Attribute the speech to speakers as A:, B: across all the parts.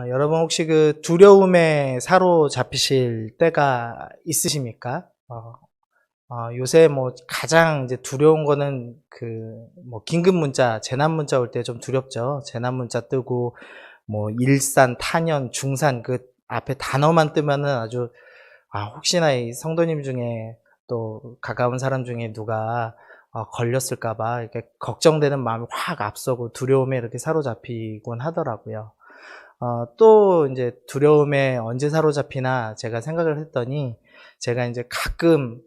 A: 여러분 혹시 그 두려움에 사로잡히실 때가 있으십니까? 요새 뭐 가장 이제 두려운 거는 그 뭐 긴급 문자, 재난 문자 올 때 좀 두렵죠. 재난 문자 뜨고 뭐 일산, 탄현, 중산 그 앞에 단어만 뜨면은 아주 혹시나 이 성도님 중에 또 가까운 사람 중에 누가 걸렸을까 봐 이렇게 걱정되는 마음이 확 앞서고 두려움에 이렇게 사로잡히곤 하더라고요. 또 이제 두려움에 언제 사로잡히나 제가 생각을 했더니 제가 이제 가끔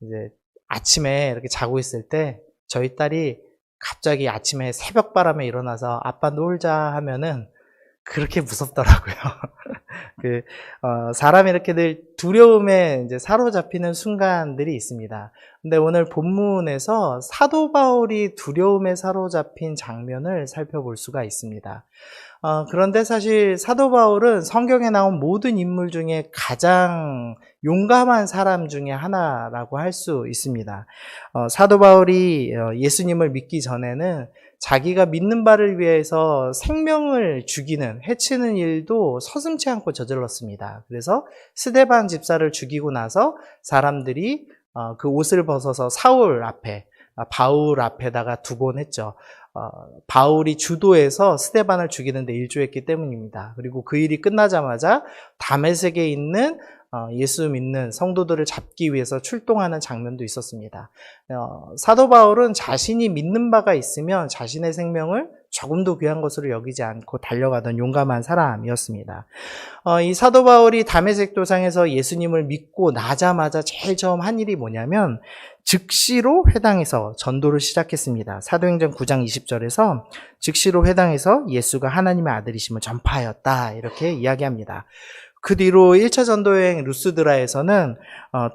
A: 이제 아침에 이렇게 자고 있을 때 저희 딸이 갑자기 아침에 새벽 바람에 일어나서 아빠 놀자 하면은 그렇게 무섭더라고요. 사람이 이렇게 늘 두려움에 이제 사로잡히는 순간들이 있습니다. 근데 오늘 본문에서 사도 바울이 두려움에 사로잡힌 장면을 살펴볼 수가 있습니다. 그런데 사실 사도 바울은 성경에 나온 모든 인물 중에 가장 용감한 사람 중에 하나라고 할 수 있습니다. 사도 바울이 예수님을 믿기 전에는 자기가 믿는 바를 위해서 생명을 죽이는, 해치는 일도 서슴지 않고 저질렀습니다. 그래서 스데반 집사를 죽이고 나서 사람들이 그 옷을 벗어서 사울 앞에, 바울 앞에다가 두곤 했죠. 바울이 주도해서 스데반을 죽이는데 일조했기 때문입니다. 그리고 그 일이 끝나자마자 다메섹에 있는 예수 믿는 성도들을 잡기 위해서 출동하는 장면도 있었습니다. 사도 바울은 자신이 믿는 바가 있으면 자신의 생명을 조금도 귀한 것으로 여기지 않고 달려가던 용감한 사람이었습니다. 이 사도 바울이 다메섹 도상에서 예수님을 믿고 나자마자 제일 처음 한 일이 뭐냐면 즉시로 회당에서 전도를 시작했습니다. 사도행전 9장 20절에서 즉시로 회당에서 예수가 하나님의 아들이심을 전파하였다 이렇게 이야기합니다. 그 뒤로 1차 전도여행 루스드라에서는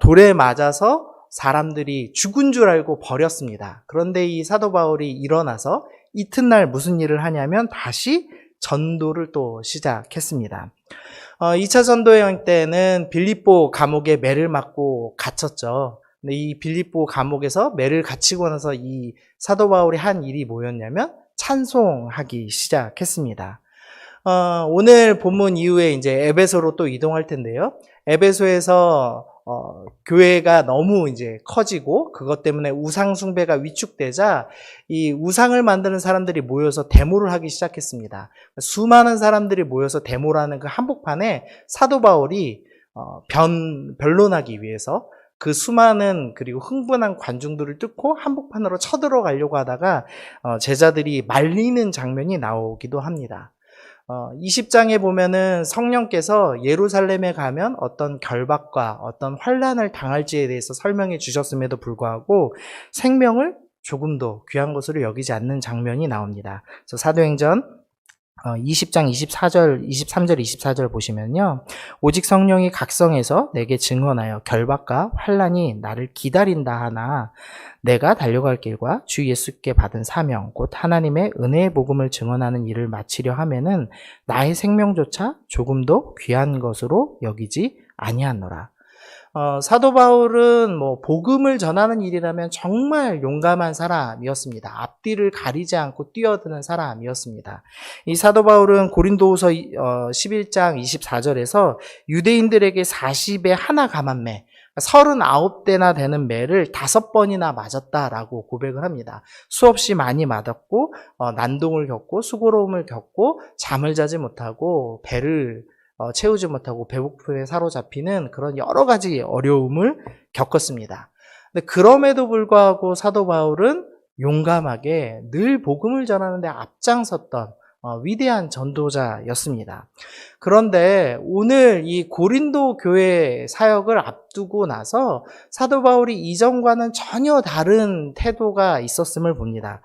A: 돌에 맞아서 사람들이 죽은 줄 알고 버렸습니다. 그런데 이 사도 바울이 일어나서 이튿날 무슨 일을 하냐면 다시 전도를 또 시작했습니다. 2차 전도여행 때는 빌립보 감옥에 매를 맞고 갇혔죠. 근데 이 빌립보 감옥에서 매를 갇히고 나서 이 사도 바울이 한 일이 뭐였냐면 찬송하기 시작했습니다. 오늘 본문 이후에 이제 에베소로 또 이동할 텐데요. 에베소에서 교회가 너무 이제 커지고 그것 때문에 우상 숭배가 위축되자 이 우상을 만드는 사람들이 모여서 데모를 하기 시작했습니다. 수많은 사람들이 모여서 데모라는 그 한복판에 사도 바울이 변론하기 위해서 그 수많은 그리고 흥분한 관중들을 뚫고 한복판으로 쳐들어가려고 하다가 제자들이 말리는 장면이 나오기도 합니다. 20장에 보면은 성령께서 예루살렘에 가면 어떤 결박과 어떤 환난을 당할지에 대해서 설명해 주셨음에도 불구하고 생명을 조금도 귀한 것으로 여기지 않는 장면이 나옵니다. 그래서 사도행전 20장 23절 24절 보시면요. 오직 성령이 각성해서 내게 증언하여 결박과 환난이 나를 기다린다 하나 내가 달려갈 길과 주 예수께 받은 사명 곧 하나님의 은혜의 복음을 증언하는 일을 마치려 하면은 나의 생명조차 조금도 귀한 것으로 여기지 아니하노라. 사도 바울은 뭐 복음을 전하는 일이라면 정말 용감한 사람이었습니다. 앞뒤를 가리지 않고 뛰어드는 사람이었습니다. 이 사도 바울은 고린도후서 11장 24절에서 유대인들에게 40에 하나 감한 매 39대나 되는 매를 5번이나 맞았다라고 고백을 합니다. 수없이 많이 맞았고 난동을 겪고 수고로움을 겪고 잠을 자지 못하고 배를 채우지 못하고 배고픔에 사로잡히는 그런 여러 가지 어려움을 겪었습니다. 근데 그럼에도 불구하고 사도 바울은 용감하게 늘 복음을 전하는데 앞장섰던 위대한 전도자였습니다. 그런데 오늘 이 고린도 교회 사역을 앞두고 나서 사도 바울이 이전과는 전혀 다른 태도가 있었음을 봅니다.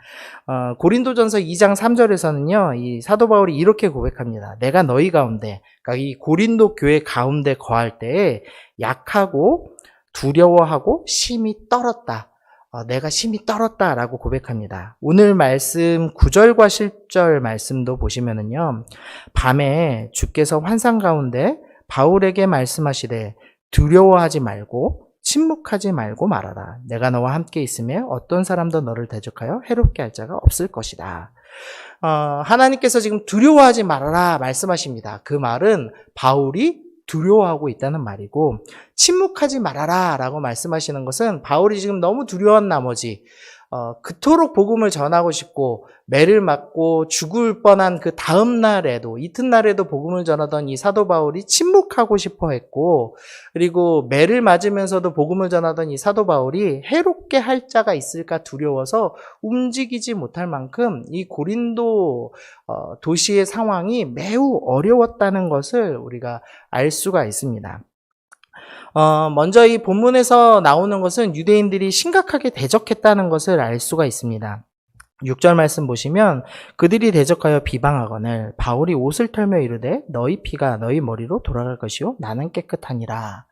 A: 고린도전서 2장 3절에서는요, 이 사도 바울이 이렇게 고백합니다. 내가 너희 가운데, 그러니까 이 고린도 교회 가운데 거할 때에 약하고 두려워하고 심히 떨었다. 내가 심히 떨었다라고 고백합니다. 오늘 말씀 9절과 10절 말씀도 보시면은요. 밤에 주께서 환상 가운데 바울에게 말씀하시되 두려워하지 말고 침묵하지 말고 말하라. 내가 너와 함께 있으며 어떤 사람도 너를 대적하여 해롭게 할 자가 없을 것이다. 하나님께서 지금 두려워하지 말아라 말씀하십니다. 그 말은 바울이 두려워하고 있다는 말이고, 침묵하지 말아라 라고 말씀하시는 것은 바울이 지금 너무 두려운 나머지 그토록 복음을 전하고 싶고 매를 맞고 죽을 뻔한 그 다음 날에도, 이튿날에도 복음을 전하던 이 사도 바울이 침묵하고 싶어 했고, 그리고 매를 맞으면서도 복음을 전하던 이 사도 바울이 해롭게 할 자가 있을까 두려워서 움직이지 못할 만큼 이 고린도 도시의 상황이 매우 어려웠다는 것을 우리가 알 수가 있습니다. 먼저 이 본문에서 나오는 것은 유대인들이 심각하게 대적했다는 것을 알 수가 있습니다. 6절 말씀 보시면 그들이 대적하여 비방하거늘 바울이 옷을 털며 이르되 너희 피가 너희 머리로 돌아갈 것이요 나는 깨끗하니라.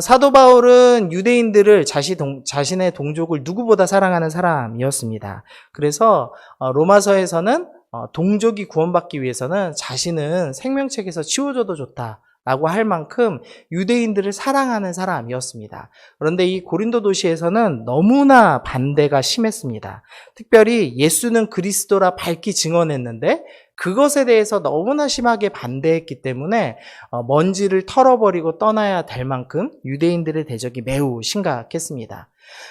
A: 사도 바울은 유대인들을 자신의 동족을 누구보다 사랑하는 사람이었습니다. 그래서 로마서에서는 동족이 구원받기 위해서는 자신은 생명책에서 치워줘도 좋다 라고 할 만큼 유대인들을 사랑하는 사람이었습니다. 그런데 이 고린도 도시에서는 너무나 반대가 심했습니다. 특별히 예수는 그리스도라 밝히 증언했는데 그것에 대해서 너무나 심하게 반대했기 때문에 먼지를 털어버리고 떠나야 될 만큼 유대인들의 대적이 매우 심각했습니다.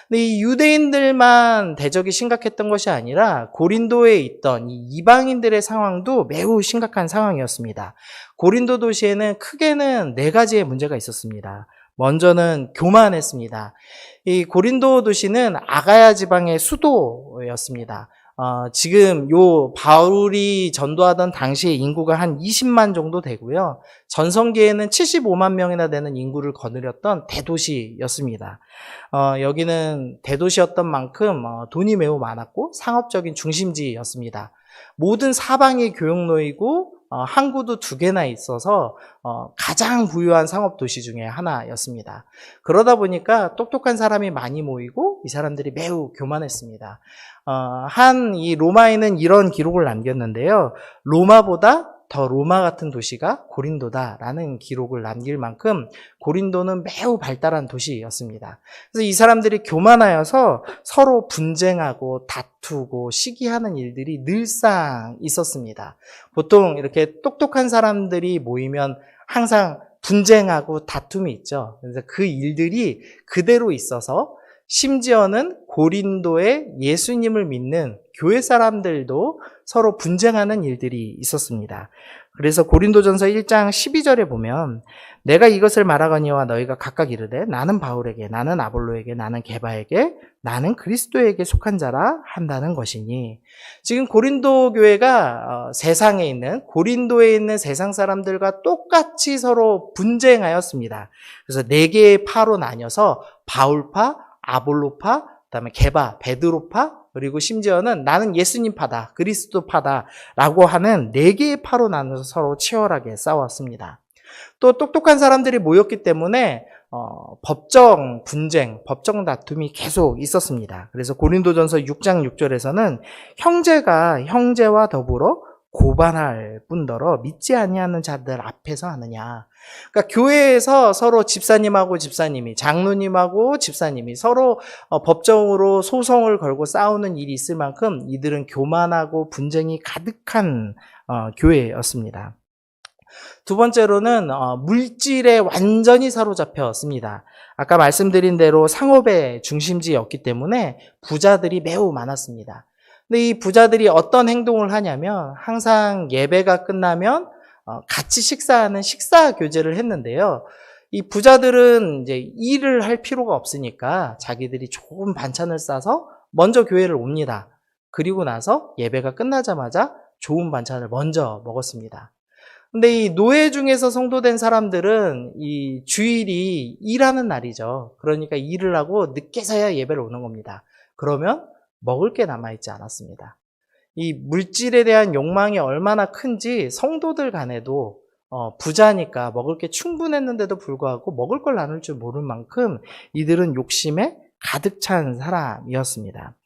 A: 근데 이 유대인들만 대적이 심각했던 것이 아니라 고린도에 있던 이 이방인들의 상황도 매우 심각한 상황이었습니다. 고린도 도시에는 크게는 4가지의 문제가 있었습니다. 먼저는 교만했습니다. 이 고린도 도시는 아가야 지방의 수도였습니다. 지금 요 바울이 전도하던 당시의 인구가 한 20만 정도 되고요. 전성기에는 75만 명이나 되는 인구를 거느렸던 대도시였습니다. 여기는 대도시였던 만큼 돈이 매우 많았고 상업적인 중심지였습니다. 모든 사방이 교역로이고 항구도 2개나 있어서 가장 부유한 상업도시 중에 하나였습니다. 그러다 보니까 똑똑한 사람이 많이 모이고 이 사람들이 매우 교만했습니다. 이 로마인은 이런 기록을 남겼는데요. 로마보다 더 로마 같은 도시가 고린도다라는 기록을 남길 만큼 고린도는 매우 발달한 도시였습니다. 그래서 이 사람들이 교만하여서 서로 분쟁하고 다투고 시기하는 일들이 늘상 있었습니다. 보통 이렇게 똑똑한 사람들이 모이면 항상 분쟁하고 다툼이 있죠. 그래서 그 일들이 그대로 있어서 심지어는 고린도에 예수님을 믿는 교회 사람들도 서로 분쟁하는 일들이 있었습니다. 그래서 고린도전서 1장 12절에 보면 내가 이것을 말하거니와 너희가 각각 이르되 나는 바울에게, 나는 아볼로에게, 나는 게바에게, 나는 그리스도에게 속한 자라 한다는 것이니, 지금 고린도 교회가 세상에 있는, 고린도에 있는 세상 사람들과 똑같이 서로 분쟁하였습니다. 그래서 4개의 파로 나뉘어서 바울파, 아볼로파, 그다음에 게바, 베드로파, 그리고 심지어는 나는 예수님파다, 그리스도파다 라고 하는 4개의 파로 나눠서 서로 치열하게 싸웠습니다. 또 똑똑한 사람들이 모였기 때문에 법정 분쟁, 법정 다툼이 계속 있었습니다. 그래서 고린도전서 6장 6절에서는 형제가 형제와 더불어 고발할 뿐더러 믿지 아니하는 자들 앞에서 하느냐. 그러니까 교회에서 서로 집사님하고 집사님이, 장로님하고 집사님이 서로 법정으로 소송을 걸고 싸우는 일이 있을 만큼 이들은 교만하고 분쟁이 가득한 교회였습니다. 두 번째로는 물질에 완전히 사로잡혔습니다. 아까 말씀드린 대로 상업의 중심지였기 때문에 부자들이 매우 많았습니다. 근데 이 부자들이 어떤 행동을 하냐면 항상 예배가 끝나면 같이 식사하는 식사 교제를 했는데요. 이 부자들은 이제 일을 할 필요가 없으니까 자기들이 좋은 반찬을 싸서 먼저 교회를 옵니다. 그리고 나서 예배가 끝나자마자 좋은 반찬을 먼저 먹었습니다. 근데 이 노예 중에서 성도된 사람들은 이 주일이 일하는 날이죠. 그러니까 일을 하고 늦게서야 예배를 오는 겁니다. 그러면 먹을 게 남아있지 않았습니다. 이 물질에 대한 욕망이 얼마나 큰지 성도들 간에도 부자니까 먹을 게 충분했는데도 불구하고 먹을 걸 나눌 줄 모를 만큼 이들은 욕심에 가득 찬 사람이었습니다.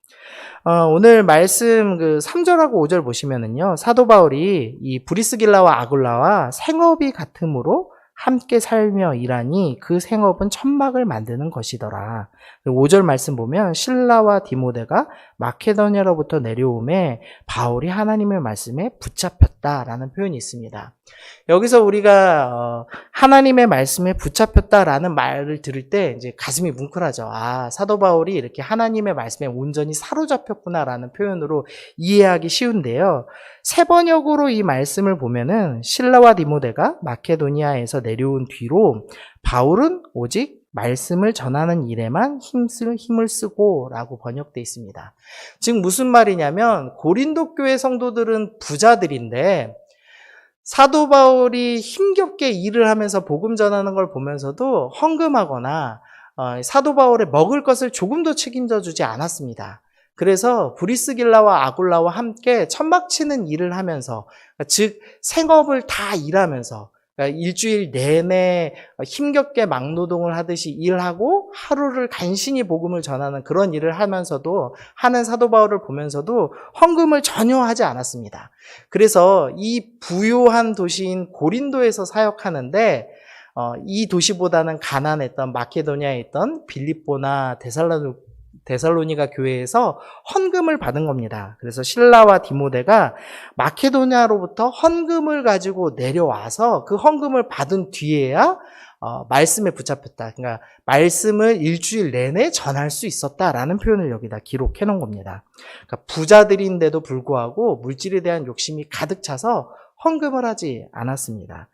A: 오늘 말씀 3절하고 5절 보시면은요, 사도 바울이 이 브리스길라와 아굴라와 생업이 같음으로 함께 살며 일하니 그 생업은 천막을 만드는 것이더라. 5절 말씀 보면 실라와 디모데가 마케도니아로부터 내려오매 바울이 하나님의 말씀에 붙잡혔다라는 표현이 있습니다. 여기서 우리가 하나님의 말씀에 붙잡혔다라는 말을 들을 때 이제 가슴이 뭉클하죠. 아, 사도 바울이 이렇게 하나님의 말씀에 온전히 사로잡혔구나라는 표현으로 이해하기 쉬운데요. 세 번역으로 이 말씀을 보면은 실라와 디모데가 마케도니아에서 내려온 뒤로 바울은 오직 말씀을 전하는 일에만 힘을 쓰고 라고 번역되어 있습니다. 즉 무슨 말이냐면 고린도 교회 성도들은 부자들인데 사도 바울이 힘겹게 일을 하면서 복음 전하는 걸 보면서도 헌금하거나 사도 바울의 먹을 것을 조금도 책임져 주지 않았습니다. 그래서 브리스길라와 아굴라와 함께 천막 치는 일을 하면서, 즉 생업을 다 일하면서, 그러니까 일주일 내내 힘겹게 막노동을 하듯이 일하고 하루를 간신히 복음을 전하는 그런 일을 하면서도 하는 사도 바울을 보면서도 헌금을 전혀 하지 않았습니다. 그래서 이 부유한 도시인 고린도에서 사역하는데 이 도시보다는 가난했던 마케도니아에 있던 빌립보나 데살로니가 교회에서 헌금을 받은 겁니다. 그래서 실라와 디모데가 마케도니아로부터 헌금을 가지고 내려와서 그 헌금을 받은 뒤에야 말씀에 붙잡혔다. 그러니까 말씀을 일주일 내내 전할 수 있었다라는 표현을 여기다 기록해 놓은 겁니다. 그러니까 부자들인데도 불구하고 물질에 대한 욕심이 가득 차서 헌금을 하지 않았습니다.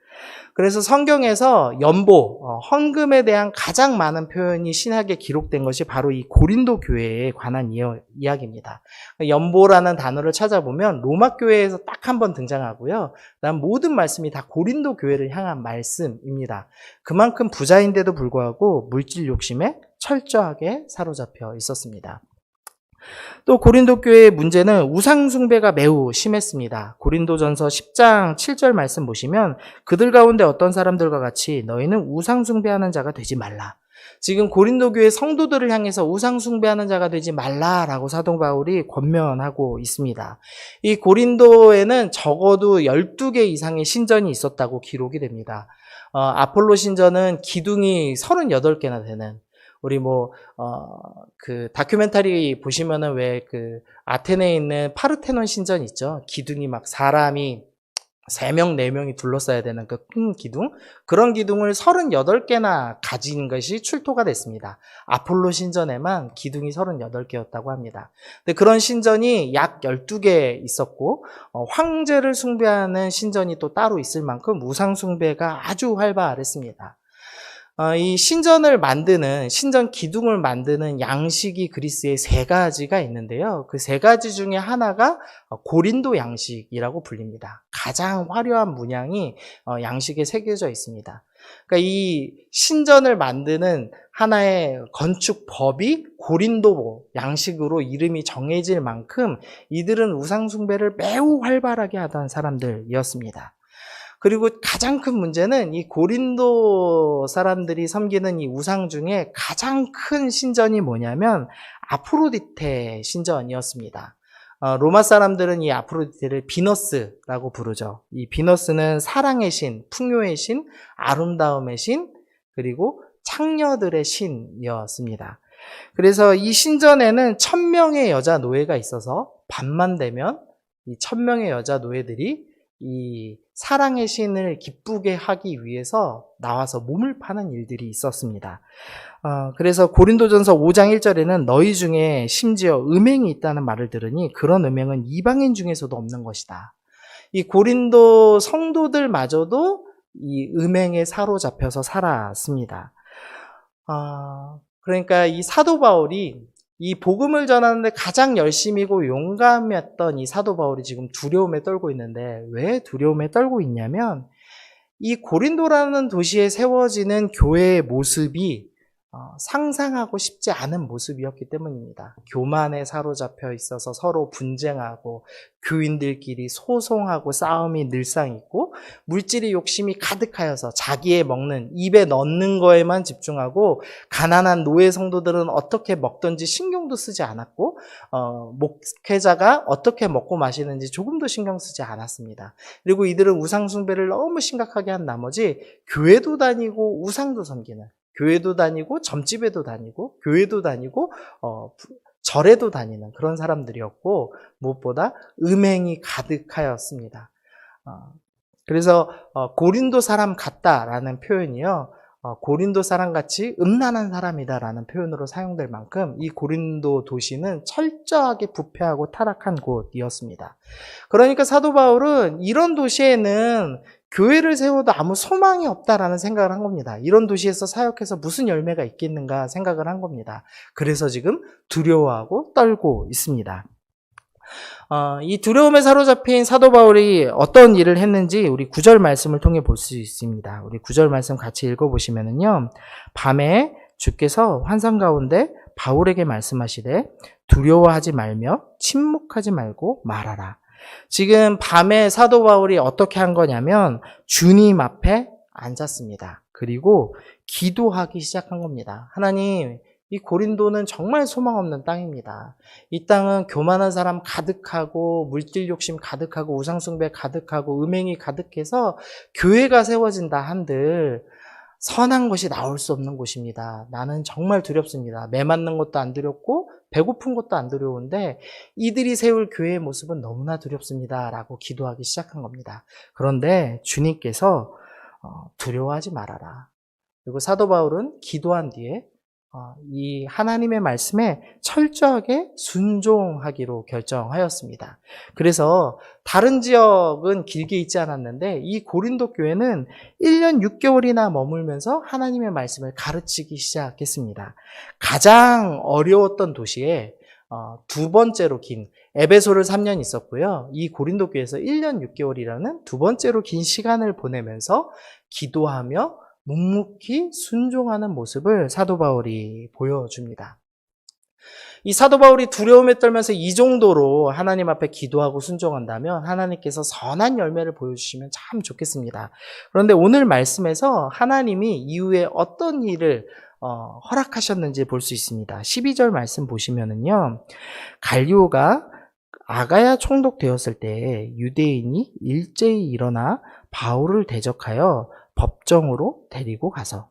A: 그래서 성경에서 연보, 헌금에 대한 가장 많은 표현이 신약에 기록된 것이 바로 이 고린도 교회에 관한 이야기입니다. 연보라는 단어를 찾아보면 로마 교회에서 딱 한 번 등장하고요. 그다음 모든 말씀이 다 고린도 교회를 향한 말씀입니다. 그만큼 부자인데도 불구하고 물질 욕심에 철저하게 사로잡혀 있었습니다. 또 고린도 교회의 문제는 우상 숭배가 매우 심했습니다. 고린도전서 10장 7절 말씀 보시면 그들 가운데 어떤 사람들과 같이 너희는 우상 숭배하는 자가 되지 말라. 지금 고린도 교회 성도들을 향해서 우상 숭배하는 자가 되지 말라라고 사도 바울이 권면하고 있습니다. 이 고린도에는 적어도 12개 이상의 신전이 있었다고 기록이 됩니다. 아폴로 신전은 기둥이 38개나 되는, 우리 그 다큐멘터리 보시면은 왜 그 아테네에 있는 파르테논 신전 있죠? 기둥이 막 사람이 3명, 4명이 둘러싸야 되는 그 큰 기둥? 그런 기둥을 38개나 가진 것이 출토가 됐습니다. 아폴로 신전에만 기둥이 38개였다고 합니다. 근데 그런 신전이 약 12개 있었고, 황제를 숭배하는 신전이 또 따로 있을 만큼 우상 숭배가 아주 활발했습니다. 이 신전 기둥을 만드는 양식이 그리스에 3가지가 있는데요. 그 3가지 중에 하나가 고린도 양식이라고 불립니다. 가장 화려한 문양이 양식에 새겨져 있습니다. 그러니까 이 신전을 만드는 하나의 건축법이 고린도 양식으로 이름이 정해질 만큼 이들은 우상 숭배를 매우 활발하게 하던 사람들이었습니다. 그리고 가장 큰 문제는 이 고린도 사람들이 섬기는 이 우상 중에 가장 큰 신전이 뭐냐면 아프로디테 신전이었습니다. 로마 사람들은 이 아프로디테를 비너스라고 부르죠. 이 비너스는 사랑의 신, 풍요의 신, 아름다움의 신, 그리고 창녀들의 신이었습니다. 그래서 이 신전에는 1000명의 여자 노예가 있어서 밤만 되면 이 1000명의 여자 노예들이 이 사랑의 신을 기쁘게 하기 위해서 나와서 몸을 파는 일들이 있었습니다. 그래서 고린도전서 5장 1절에는 너희 중에 심지어 음행이 있다는 말을 들으니 그런 음행은 이방인 중에서도 없는 것이다. 이 고린도 성도들마저도 이 음행에 사로잡혀서 살았습니다. 그러니까 이 사도 바울이 이 복음을 전하는데 가장 열심이고 용감했던 이 사도 바울이 지금 두려움에 떨고 있는데, 왜 두려움에 떨고 있냐면 이 고린도라는 도시에 세워지는 교회의 모습이 상상하고 싶지 않은 모습이었기 때문입니다. 교만에 사로잡혀 있어서 서로 분쟁하고 교인들끼리 소송하고 싸움이 늘상 있고 물질의 욕심이 가득하여서 자기의 먹는 입에 넣는 거에만 집중하고 가난한 노예 성도들은 어떻게 먹든지 신경도 쓰지 않았고 목회자가 어떻게 먹고 마시는지 조금도 신경 쓰지 않았습니다. 그리고 이들은 우상 숭배를 너무 심각하게 한 나머지 교회도 다니고 우상도 섬기는, 교회도 다니고 점집에도 다니고 교회도 다니고 절에도 다니는 그런 사람들이었고 무엇보다 음행이 가득하였습니다. 그래서 고린도 사람 같다라는 표현이요, 고린도 사람같이 음란한 사람이다라는 표현으로 사용될 만큼 이 고린도 도시는 철저하게 부패하고 타락한 곳이었습니다. 그러니까 사도 바울은 이런 도시에는 교회를 세워도 아무 소망이 없다라는 생각을 한 겁니다. 이런 도시에서 사역해서 무슨 열매가 있겠는가 생각을 한 겁니다. 그래서 지금 두려워하고 떨고 있습니다. 이 두려움에 사로잡힌 사도 바울이 어떤 일을 했는지 우리 9절 말씀을 통해 볼 수 있습니다. 우리 9절 말씀 같이 읽어보시면은요, 밤에 주께서 환상 가운데 바울에게 말씀하시되 두려워하지 말며 침묵하지 말고 말하라. 지금 밤에 사도 바울이 어떻게 한 거냐면 주님 앞에 앉았습니다. 그리고 기도하기 시작한 겁니다. 하나님, 이 고린도는 정말 소망 없는 땅입니다. 이 땅은 교만한 사람 가득하고 물질 욕심 가득하고 우상숭배 가득하고 음행이 가득해서 교회가 세워진다 한들 선한 것이 나올 수 없는 곳입니다. 나는 정말 두렵습니다. 매 맞는 것도 안 두렵고 배고픈 것도 안 두려운데 이들이 세울 교회의 모습은 너무나 두렵습니다. 라고 기도하기 시작한 겁니다. 그런데 주님께서 두려워하지 말아라. 그리고 사도 바울은 기도한 뒤에 이 하나님의 말씀에 철저하게 순종하기로 결정하였습니다. 그래서 다른 지역은 길게 있지 않았는데 이 고린도 교회는 1년 6개월이나 머물면서 하나님의 말씀을 가르치기 시작했습니다. 가장 어려웠던 도시에 두 번째로 긴 에베소를 3년 있었고요. 이 고린도 교회에서 1년 6개월이라는 두 번째로 긴 시간을 보내면서 기도하며 묵묵히 순종하는 모습을 사도 바울이 보여줍니다. 이 사도 바울이 두려움에 떨면서 이 정도로 하나님 앞에 기도하고 순종한다면 하나님께서 선한 열매를 보여주시면 참 좋겠습니다. 그런데 오늘 말씀에서 하나님이 이후에 어떤 일을 허락하셨는지 볼 수 있습니다. 12절 말씀 보시면은요, 갈리오가 아가야 총독되었을 때 유대인이 일제히 일어나 바울을 대적하여 법정으로 데리고 가서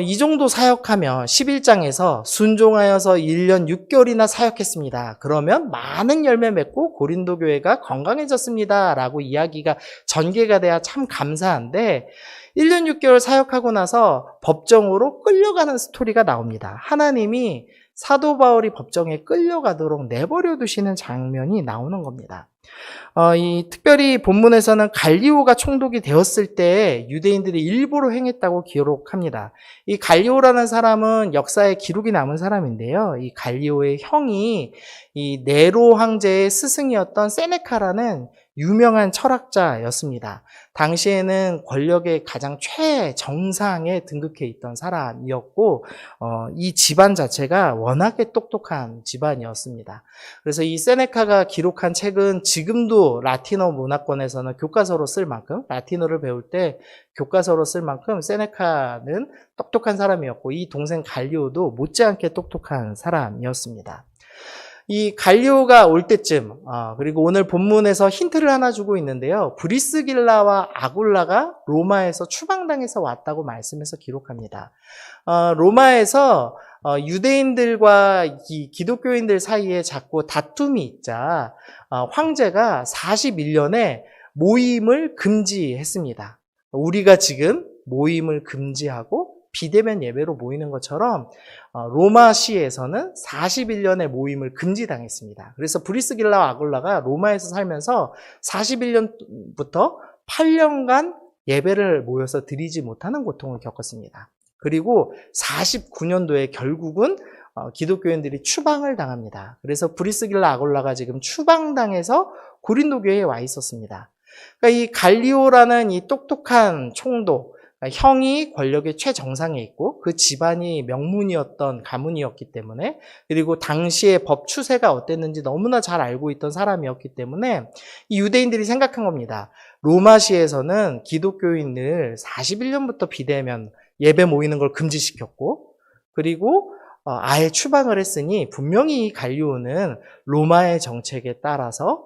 A: 이 정도 사역하면 11장에서 순종하여서 1년 6개월이나 사역했습니다. 그러면 많은 열매 맺고 고린도 교회가 건강해졌습니다. 라고 이야기가 전개가 돼야 참 감사한데 1년 6개월 사역하고 나서 법정으로 끌려가는 스토리가 나옵니다. 하나님이 사도 바울이 법정에 끌려가도록 내버려 두시는 장면이 나오는 겁니다. 특별히 본문에서는 갈리오가 총독이 되었을 때 유대인들이 일부러 행했다고 기록합니다. 이 갈리오라는 사람은 역사에 기록이 남은 사람인데요. 이 갈리오의 형이 이 네로 황제의 스승이었던 세네카라는 유명한 철학자였습니다. 당시에는 권력의 가장 최정상에 등극해 있던 사람이었고 이 집안 자체가 워낙에 똑똑한 집안이었습니다. 그래서 이 세네카가 기록한 책은 지금도 라틴어 문화권에서는 교과서로 쓸 만큼, 라틴어를 배울 때 교과서로 쓸 만큼 세네카는 똑똑한 사람이었고 이 동생 갈리오도 못지않게 똑똑한 사람이었습니다. 이 갈리오가 올 때쯤, 그리고 오늘 본문에서 힌트를 하나 주고 있는데요. 브리스길라와 아굴라가 로마에서 추방당해서 왔다고 말씀해서 기록합니다. 로마에서 유대인들과 이 기독교인들 사이에 자꾸 다툼이 있자 황제가 41년에 모임을 금지했습니다. 우리가 지금 모임을 금지하고 비대면 예배로 모이는 것처럼 로마시에서는 41년의 모임을 금지당했습니다. 그래서 브리스길라와 아굴라가 로마에서 살면서 41년부터 8년간 예배를 모여서 드리지 못하는 고통을 겪었습니다. 그리고 49년도에 결국은 기독교인들이 추방을 당합니다. 그래서 브리스길라 아굴라가 지금 추방당해서 고린도 교회에 와 있었습니다. 그러니까 이 갈리오라는 이 똑똑한 총독, 그러니까 형이 권력의 최정상에 있고 그 집안이 명문이었던 가문이었기 때문에, 그리고 당시의 법 추세가 어땠는지 너무나 잘 알고 있던 사람이었기 때문에 이 유대인들이 생각한 겁니다. 로마시에서는 기독교인을 41년부터 비대면 예배 모이는 걸 금지시켰고, 그리고 아예 추방을 했으니 분명히 이 갈리오는 로마의 정책에 따라서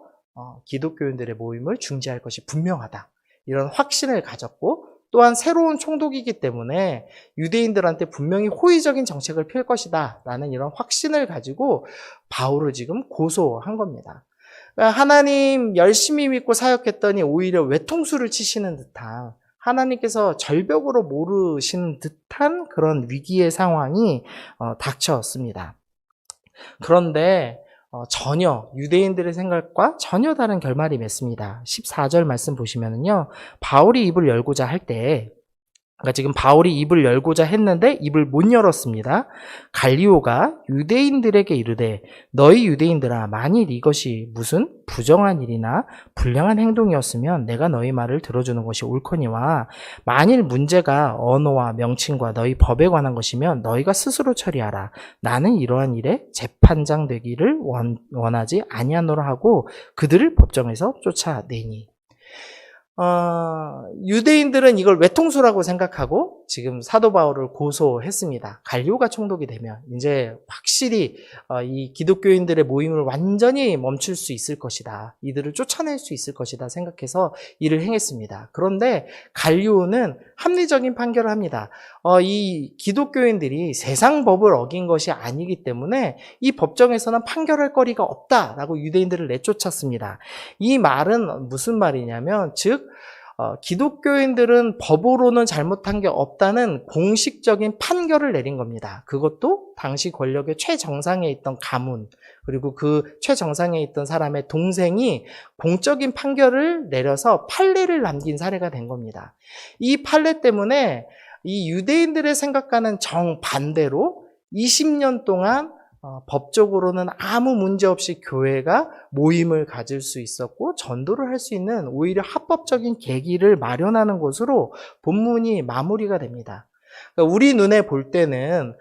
A: 기독교인들의 모임을 중지할 것이 분명하다, 이런 확신을 가졌고, 또한 새로운 총독이기 때문에 유대인들한테 분명히 호의적인 정책을 펼 것이다 라는 이런 확신을 가지고 바울을 지금 고소한 겁니다. 그러니까 하나님 열심히 믿고 사역했더니 오히려 외통수를 치시는 듯한, 하나님께서 절벽으로 모르시는 듯한 그런 위기의 상황이 닥쳤습니다. 그런데 전혀 유대인들의 생각과 전혀 다른 결말이 맺습니다. 14절 말씀 보시면은요, 바울이 입을 열고자 할 때, 그러니까 지금 바울이 입을 열고자 했는데 입을 못 열었습니다. 갈리오가 유대인들에게 이르되, 너희 유대인들아, 만일 이것이 무슨 부정한 일이나 불량한 행동이었으면 내가 너희 말을 들어주는 것이 옳거니와, 만일 문제가 언어와 명칭과 너희 법에 관한 것이면 너희가 스스로 처리하라. 나는 이러한 일에 재판장 되기를 원하지 아니하노라 하고 그들을 법정에서 쫓아내니. 유대인들은 이걸 외통수라고 생각하고 지금 사도 바울을 고소했습니다. 갈리오가 총독이 되면 이제 확실히 이 기독교인들의 모임을 완전히 멈출 수 있을 것이다, 이들을 쫓아낼 수 있을 것이다 생각해서 일을 행했습니다. 그런데 갈리오는 합리적인 판결을 합니다. 이 기독교인들이 세상 법을 어긴 것이 아니기 때문에 이 법정에서는 판결할 거리가 없다라고 유대인들을 내쫓았습니다. 이 말은 무슨 말이냐면, 즉 기독교인들은 법으로는 잘못한 게 없다는 공식적인 판결을 내린 겁니다. 그것도 당시 권력의 최정상에 있던 가문, 그리고 그 최정상에 있던 사람의 동생이 공적인 판결을 내려서 판례를 남긴 사례가 된 겁니다. 이 판례 때문에 이 유대인들의 생각과는 정반대로 20년 동안 법적으로는 아무 문제 없이 교회가 모임을 가질 수 있었고 전도를 할 수 있는 오히려 합법적인 계기를 마련하는 것으로 본문이 마무리가 됩니다. 그러니까 우리 눈에 볼 때는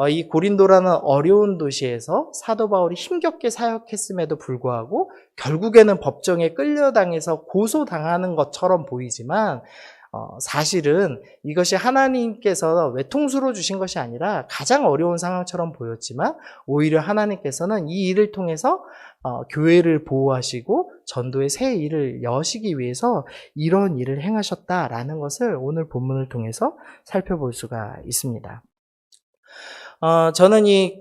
A: 이 고린도라는 어려운 도시에서 사도 바울이 힘겹게 사역했음에도 불구하고 결국에는 법정에 끌려당해서 고소당하는 것처럼 보이지만, 사실은 이것이 하나님께서 외통수로 주신 것이 아니라 가장 어려운 상황처럼 보였지만, 오히려 하나님께서는 이 일을 통해서 교회를 보호하시고 전도의 새 일을 여시기 위해서 이런 일을 행하셨다라는 것을 오늘 본문을 통해서 살펴볼 수가 있습니다. 저는 이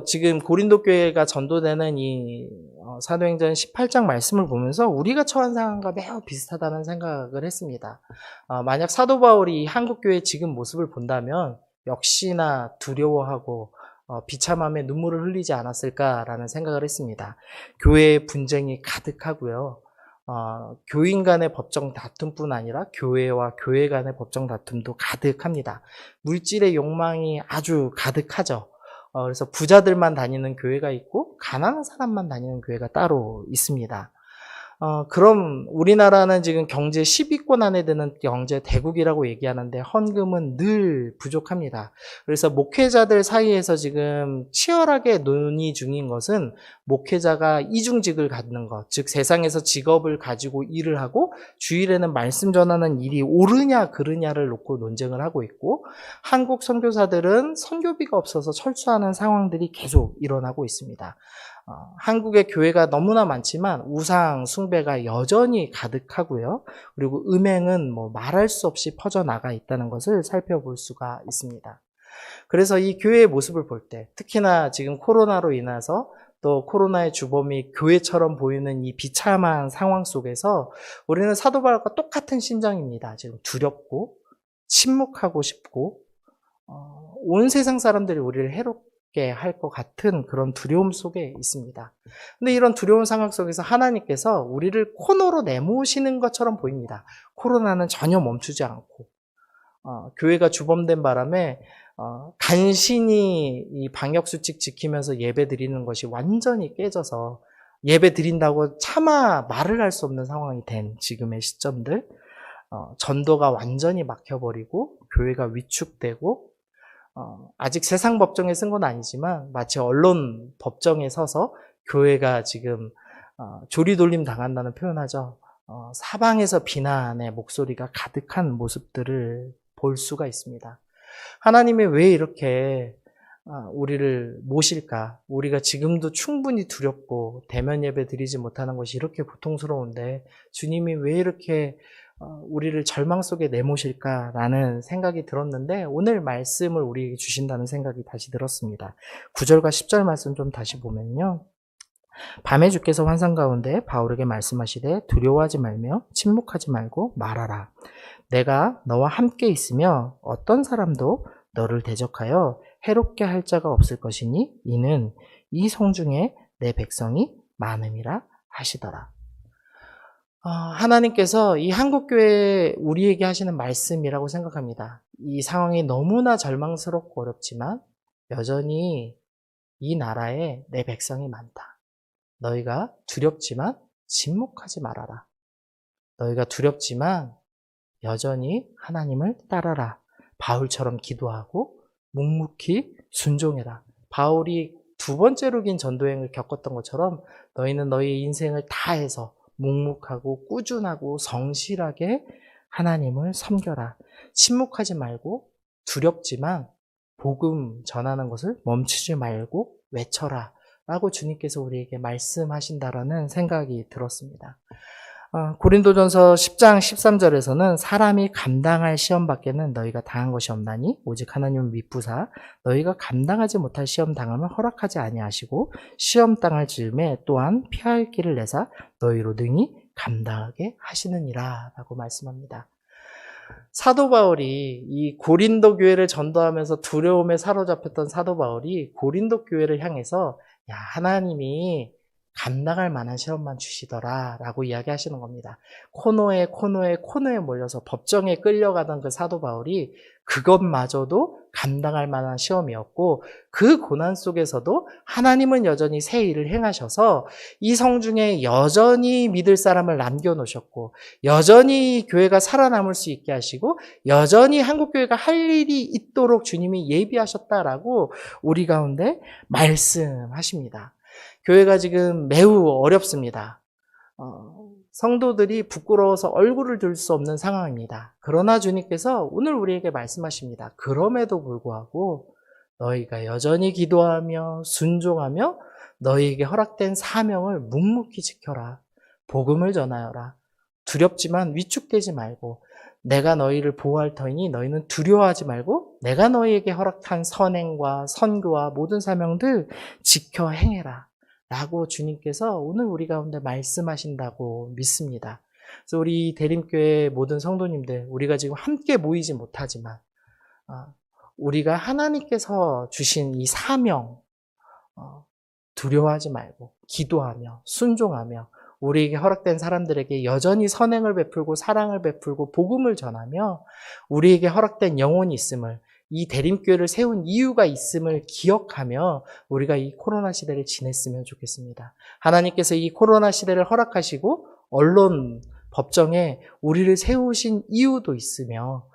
A: 지금 고린도 교회가 전도되는 이 사도행전 18장 말씀을 보면서 우리가 처한 상황과 매우 비슷하다는 생각을 했습니다. 만약 사도 바울이 한국 교회의 지금 모습을 본다면 역시나 두려워하고 비참함에 눈물을 흘리지 않았을까라는 생각을 했습니다. 교회의 분쟁이 가득하고요. 교인 간의 법정 다툼뿐 아니라 교회와 교회 간의 법정 다툼도 가득합니다. 물질의 욕망이 아주 가득하죠. 그래서 부자들만 다니는 교회가 있고 가난한 사람만 다니는 교회가 따로 있습니다. 그럼 우리나라는 지금 경제 10위권 안에 드는 경제 대국이라고 얘기하는데 헌금은 늘 부족합니다. 그래서 목회자들 사이에서 지금 치열하게 논의 중인 것은 목회자가 이중직을 갖는 것, 즉 세상에서 직업을 가지고 일을 하고 주일에는 말씀 전하는 일이 옳으냐 그르냐를 놓고 논쟁을 하고 있고, 한국 선교사들은 선교비가 없어서 철수하는 상황들이 계속 일어나고 있습니다. 한국의 교회가 너무나 많지만 우상 숭배가 여전히 가득하고요. 그리고 음행은 말할 수 없이 퍼져나가 있다는 것을 살펴볼 수가 있습니다. 그래서 이 교회의 모습을 볼 때, 특히나 지금 코로나로 인해서 또 코로나의 주범이 교회처럼 보이는 이 비참한 상황 속에서 우리는 사도 바울과 똑같은 심정입니다. 지금 두렵고 침묵하고 싶고 온 세상 사람들이 우리를 해롭게 할 것 같은 그런 두려움 속에 있습니다. 근데 이런 두려운 상황 속에서 하나님께서 우리를 코너로 내모시는 것처럼 보입니다. 코로나는 전혀 멈추지 않고 교회가 주범된 바람에 간신히 이 방역수칙 지키면서 예배 드리는 것이 완전히 깨져서 예배 드린다고 차마 말을 할 수 없는 상황이 된 지금의 시점들, 전도가 완전히 막혀버리고 교회가 위축되고 아직 세상 법정에 쓴 건 아니지만 마치 언론 법정에 서서 교회가 지금 조리돌림 당한다는 표현하죠. 사방에서 비난의 목소리가 가득한 모습들을 볼 수가 있습니다. 하나님이 왜 이렇게 우리를 모실까? 우리가 지금도 충분히 두렵고 대면 예배 드리지 못하는 것이 이렇게 고통스러운데 주님이 왜 이렇게 우리를 절망 속에 내모실까라는 생각이 들었는데 오늘 말씀을 우리에게 주신다는 생각이 다시 들었습니다. 9절과 10절 말씀 좀 다시 보면요. 밤에 주께서 환상 가운데 바울에게 말씀하시되 두려워하지 말며 침묵하지 말고 말하라. 내가 너와 함께 있으며 어떤 사람도 너를 대적하여 해롭게 할 자가 없을 것이니 이는 이 성중에 내 백성이 많음이라 하시더라. 하나님께서 이 한국교회에 우리에게 하시는 말씀이라고 생각합니다. 이 상황이 너무나 절망스럽고 어렵지만 여전히 이 나라에 내 백성이 많다. 너희가 두렵지만 침묵하지 말아라. 너희가 두렵지만 여전히 하나님을 따라라. 바울처럼 기도하고 묵묵히 순종해라. 바울이 두 번째로 긴 전도행을 겪었던 것처럼 너희는 너희 인생을 다해서 묵묵하고 꾸준하고 성실하게 하나님을 섬겨라. 침묵하지 말고 두렵지만 복음 전하는 것을 멈추지 말고 외쳐라. 라고 주님께서 우리에게 말씀하신다라는 생각이 들었습니다. 고린도전서 10장 13절에서는 사람이 감당할 시험 밖에는 너희가 당한 것이 없나니 오직 하나님은 미쁘사 너희가 감당하지 못할 시험 당함을 허락하지 아니하시고 시험 당할 즈음에 또한 피할 길을 내사 너희로 능히 감당하게 하시느니라 라고 말씀합니다. 사도 바울이 이 고린도 교회를 전도하면서 두려움에 사로잡혔던 사도 바울이 고린도 교회를 향해서 야, 하나님이 감당할 만한 시험만 주시더라 라고 이야기하시는 겁니다. 코너에 몰려서 법정에 끌려가던 그 사도 바울이 그것마저도 감당할 만한 시험이었고 그 고난 속에서도 하나님은 여전히 새 일을 행하셔서 이 성중에 여전히 믿을 사람을 남겨놓으셨고 여전히 교회가 살아남을 수 있게 하시고 여전히 한국교회가 할 일이 있도록 주님이 예비하셨다라고 우리 가운데 말씀하십니다. 교회가 지금 매우 어렵습니다. 성도들이 부끄러워서 얼굴을 들 수 없는 상황입니다. 그러나 주님께서 오늘 우리에게 말씀하십니다. 그럼에도 불구하고 너희가 여전히 기도하며 순종하며 너희에게 허락된 사명을 묵묵히 지켜라. 복음을 전하여라. 두렵지만 위축되지 말고 내가 너희를 보호할 터이니 너희는 두려워하지 말고 내가 너희에게 허락한 선행과 선교와 모든 사명들 지켜 행해라. 라고 주님께서 오늘 우리 가운데 말씀하신다고 믿습니다. 그래서 우리 대림교회 모든 성도님들, 우리가 지금 함께 모이지 못하지만 우리가 하나님께서 주신 이 사명 두려워하지 말고 기도하며 순종하며 우리에게 허락된 사람들에게 여전히 선행을 베풀고 사랑을 베풀고 복음을 전하며 우리에게 허락된 영혼이 있음을 이 대림교회를 세운 이유가 있음을 기억하며 우리가 이 코로나 시대를 지냈으면 좋겠습니다. 하나님께서 이 코로나 시대를 허락하시고 언론 법정에 우리를 세우신 이유도 있으며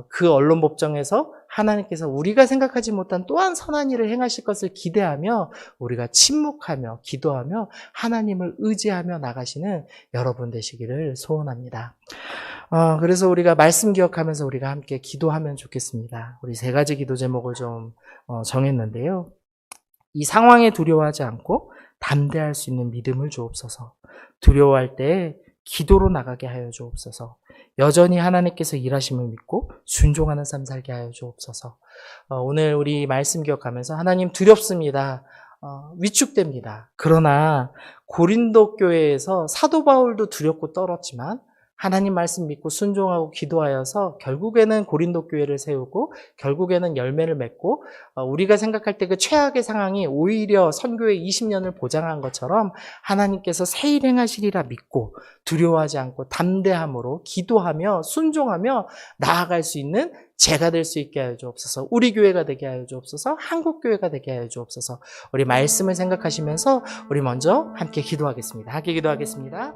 A: 그 언론 법정에서 하나님께서 우리가 생각하지 못한 또한 선한 일을 행하실 것을 기대하며 우리가 침묵하며 기도하며 하나님을 의지하며 나가시는 여러분 되시기를 소원합니다. 그래서 우리가 말씀 기억하면서 우리가 함께 기도하면 좋겠습니다. 우리 세 가지 기도 제목을 좀 정했는데요. 이 상황에 두려워하지 않고 담대할 수 있는 믿음을 주옵소서. 두려워할 때 기도로 나가게 하여 주옵소서. 여전히 하나님께서 일하심을 믿고 순종하는 삶 살게 하여 주옵소서. 오늘 우리 말씀 기억하면서 하나님 두렵습니다. 위축됩니다. 그러나 고린도 교회에서 사도 바울도 두렵고 떨었지만 하나님 말씀 믿고 순종하고 기도하여서 결국에는 고린도 교회를 세우고 결국에는 열매를 맺고 우리가 생각할 때 그 최악의 상황이 오히려 선교의 20년을 보장한 것처럼 하나님께서 새 일 행하시리라 믿고 두려워하지 않고 담대함으로 기도하며 순종하며 나아갈 수 있는 제가 될 수 있게 하여 주옵소서. 우리 교회가 되게 하여 주옵소서. 한국 교회가 되게 하여 주옵소서. 우리 말씀을 생각하시면서 우리 먼저 함께 기도하겠습니다. 함께 기도하겠습니다.